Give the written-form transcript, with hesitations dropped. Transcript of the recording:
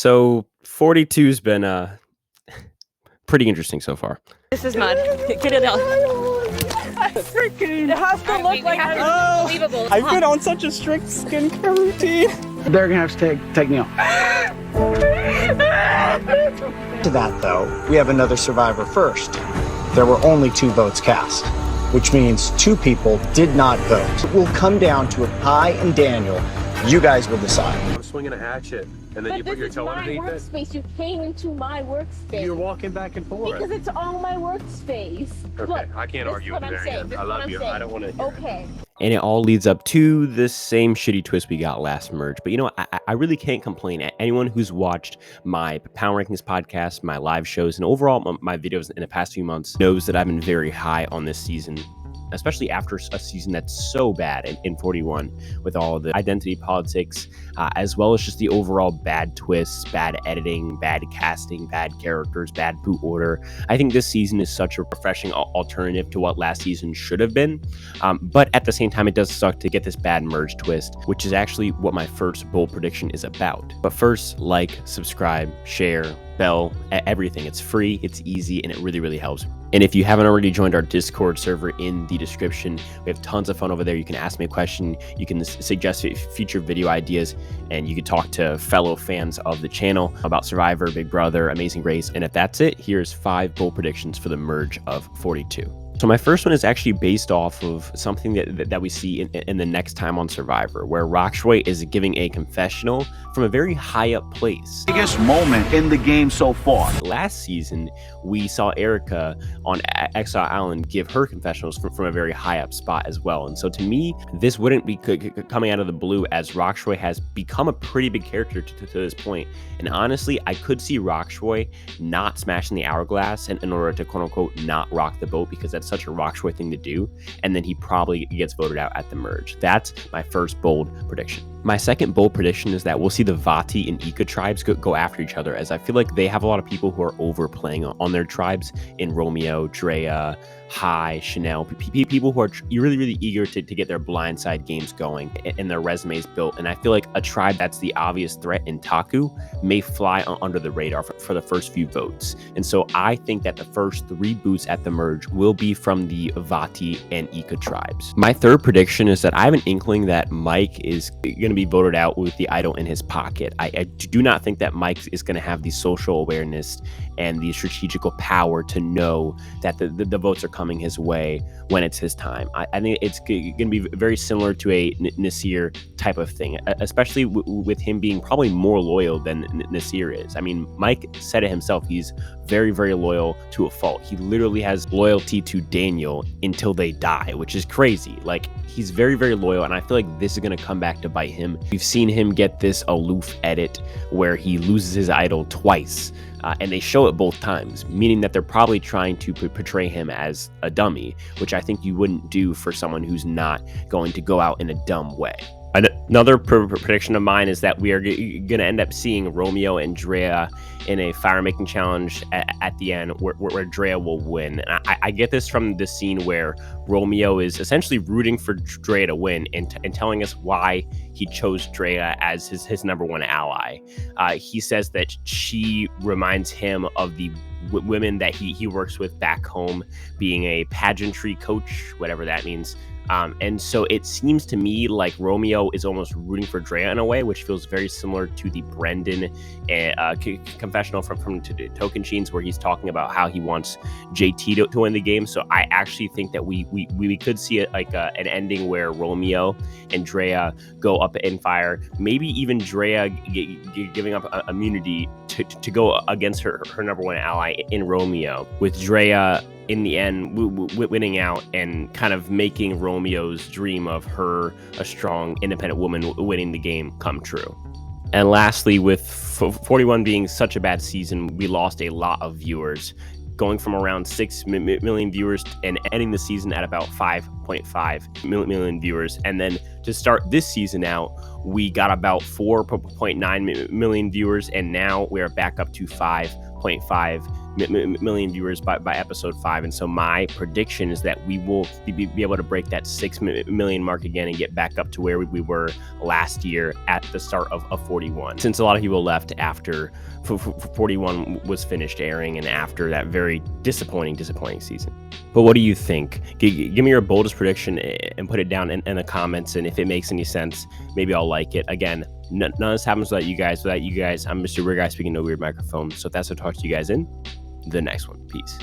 So 42's been pretty interesting so far. This is mud. Get it out. Freaking! It has to look like unbelievable. I've been on such a strict skincare routine. They're gonna have to take me off. To that, though, we have another survivor first. There were only 2 votes cast, which means 2 people did not vote. It will come down to if I and Daniel, you guys will decide. I'm swinging a hatchet, and then you put your toe underneath it. This is my workspace. You came into my workspace. You're walking back and forth. Because it's all my workspace. Okay, Look, I can't this argue is with what you I'm there. saying. This I is what love I'm you. saying. I don't want to. Okay. And it all leads up to the same shitty twist we got last merge. But you know what? I really can't complain. Anyone who's watched my Power Rankings podcast, my live shows, and overall my videos in the past few months knows that I've been very high on this season, especially after a season that's so bad in 41 with all of the identity politics, as well as just the overall bad twists, bad editing, bad casting, bad characters, bad boot order. I think this season is such a refreshing alternative to what last season should have been. But at the same time, it does suck to get this bad merge twist, which is actually what my first bold prediction is about. But first, like, subscribe, share, bell, everything. It's free, it's easy, and it really, really helps. And if you haven't already joined our Discord server in the description, we have tons of fun over there. You can ask me a question, you can suggest future video ideas, and you can talk to fellow fans of the channel about Survivor, Big Brother, Amazing Race. And if that's it, here's 5 bold predictions for the merge of 42. So my first one is actually based off of something that we see in the next time on Survivor, where Rocksroy is giving a confessional from a very high up place. Biggest moment in the game so far. Last season, we saw Erica on Exile Island give her confessionals from a very high up spot as well. And so to me, this wouldn't be coming out of the blue, as Rocksroy has become a pretty big character to this point. And honestly, I could see Rocksroy not smashing the hourglass in order to quote unquote not rock the boat, because that's such a Rocksroy thing to do, and then he probably gets voted out at the merge. That's my first bold prediction. My second bold prediction is that we'll see the Vati and Ika tribes go after each other, as I feel like they have a lot of people who are overplaying on their tribes in Romeo, Drea, Hai, Chanel, people who are really, really eager to get their blindside games going and their resumes built. And I feel like a tribe that's the obvious threat in Taku may fly under the radar for the first few votes. And so I think that the first 3 boots at the merge will be from the Vati and Ika tribes. My third prediction is that I have an inkling that Mike is going to be voted out with the idol in his pocket. I do not think that Mike is going to have the social awareness and the strategical power to know that the votes are coming his way when it's his time. I think it's going to be very similar to a Nasir type of thing, especially with him being probably more loyal than Nasir is. I mean, Mike said it himself, he's very, very loyal to a fault. He literally has loyalty to Daniel until they die, which is crazy. Like, he's very, very loyal, and I feel like this is going to come back to bite him. We've seen him get this aloof edit where he loses his idol twice. And they show it both times, meaning that they're probably trying to portray him as a dummy, which I think you wouldn't do for someone who's not going to go out in a dumb way. Another prediction of mine is that we are going to end up seeing Romeo and Drea in a fire making challenge at the end where Drea will win. And I get this from the scene where Romeo is essentially rooting for Drea to win and telling us why he chose Drea as his number 1 ally. He says that she reminds him of the women that he works with back home, being a pageantry coach, whatever that means. And so it seems to me like Romeo is almost rooting for Drea in a way, which feels very similar to the Brendan confessional from Token Sheens, where he's talking about how he wants JT to win the game. So I actually think that we could see it like an ending where Romeo and Drea go up in fire, maybe even Drea giving up immunity to go against her number 1 ally in Romeo, with Drea in the end winning out and kind of making Romeo's dream of her, a strong independent woman, winning the game come true. And lastly, with 41 being such a bad season, we lost a lot of viewers, going from around 6 million viewers and ending the season at about 5.5 million viewers. And then to start this season out, we got about 4.9 million viewers, and now we're back up to 5.5 4.5 million viewers by episode 5. And so my prediction is that we will be able to break that 6 million mark again and get back up to where we were last year at the start of 41. Since a lot of people left after 41 was finished airing and after that very disappointing season. But what do you think? Give me your boldest prediction and put it down in the comments. And if it makes any sense, maybe I'll like it. Again, none of this happens without you guys. I'm Mr. Weird Guy speaking no weird microphone. So that's what I'll talk to you guys in the next one. Peace.